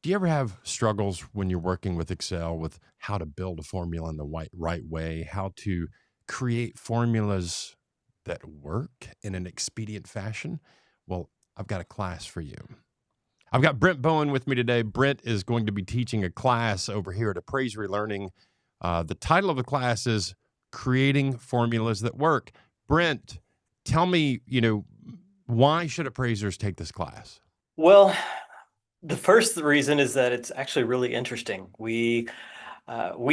Do you ever have struggles when you're working with Excel with how to build a formula in the right way, how to create formulas that work in an expedient fashion? Well, I've got a class for you. I've got Brent Bowen with me today. Brent is going to be teaching a class over here at Appraiser eLearning. The title of the class is Creating Formulas That Work. Brent, tell me, why should appraisers take this class? Well, the first reason is that it's actually really interesting. We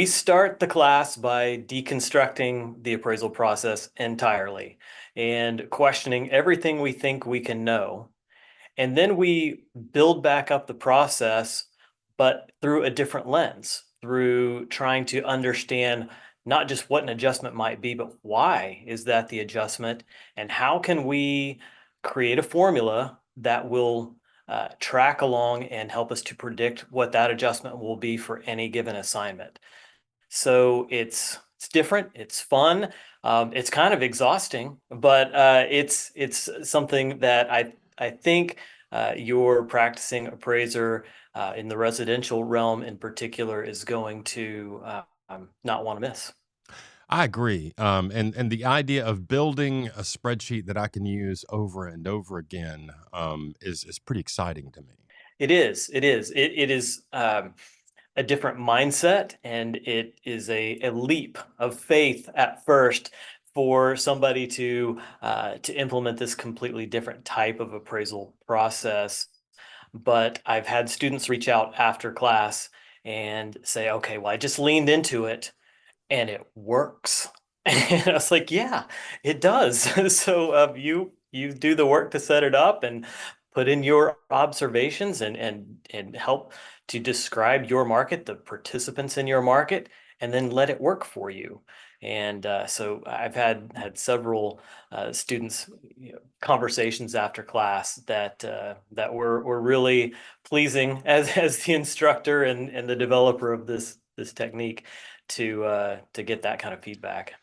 start the class by deconstructing the appraisal process entirely and questioning everything we think we can know. And then we build back up the process, but through a different lens, through trying to understand not just what an adjustment might be, but why is that the adjustment, and how can we create a formula that will track along and help us to predict what that adjustment will be for any given assignment. So it's different, it's fun, it's kind of exhausting, but it's something that I think your practicing appraiser in the residential realm in particular is going to not want to miss. I agree. And the idea of building a spreadsheet that I can use over and over again is pretty exciting to me. It is. It is. It is a different mindset, and it is a leap of faith at first for somebody to implement this completely different type of appraisal process. But I've had students reach out after class and say, "Okay, well, I just leaned into it and it works." And I was like, "Yeah, it does." So you do the work to set it up and put in your observations and help to describe your market, the participants in your market, and then let it work for you. And so I've had several students, conversations after class that were really pleasing as the instructor and the developer of this technique to get that kind of feedback.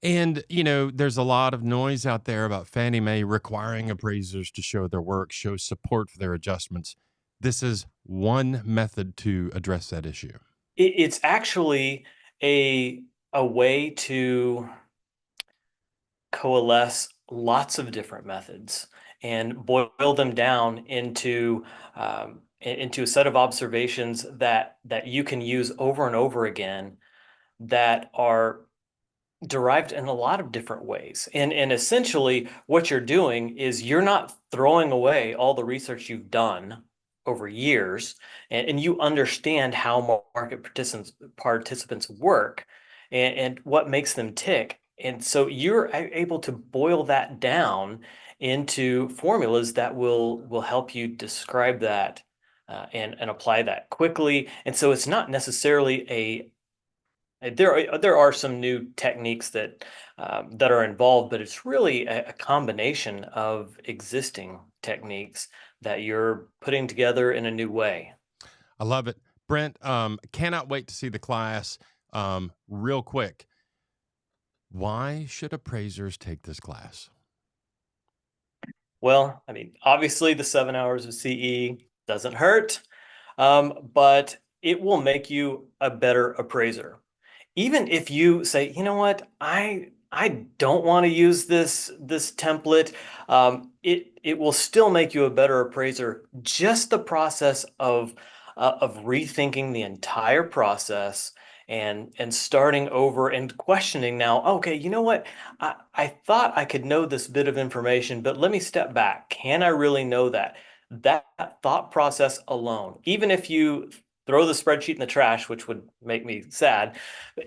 And, there's a lot of noise out there about Fannie Mae requiring appraisers to show their work, show support for their adjustments. This is one method to address that issue. It's actually a a way to coalesce lots of different methods and boil them down into a set of observations that you can use over and over again, that are derived in a lot of different ways. And essentially what you're doing is you're not throwing away all the research you've done over years, and you understand how market participants work, and what makes them tick. And so you're able to boil that down into formulas that will help you describe that and apply that quickly. And so it's not necessarily there are some new techniques that are involved, but it's really a combination of existing techniques that you're putting together in a new way. I love it. Brent, cannot wait to see the class. Real quick, why should appraisers take this class? Well, I mean, obviously the 7 hours of CE doesn't hurt, but it will make you a better appraiser. Even if you say, you know what, I don't want to use this template, it will still make you a better appraiser. Just the process of rethinking the entire process and starting over and questioning now, okay, you know what? I thought I could know this bit of information, but let me step back. Can I really know that? That thought process alone, even if you throw the spreadsheet in the trash, which would make me sad,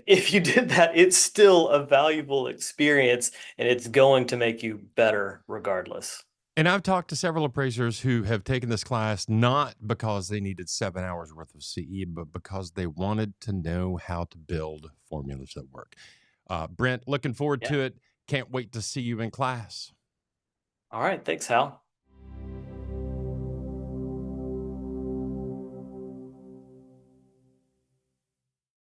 if you did that, it's still a valuable experience, and it's going to make you better regardless. And I've talked to several appraisers who have taken this class not because they needed 7 hours worth of CE, but because they wanted to know how to build formulas that work. Brent, looking forward Yeah. to it. Can't wait to see you in class. All right. Thanks, Hal.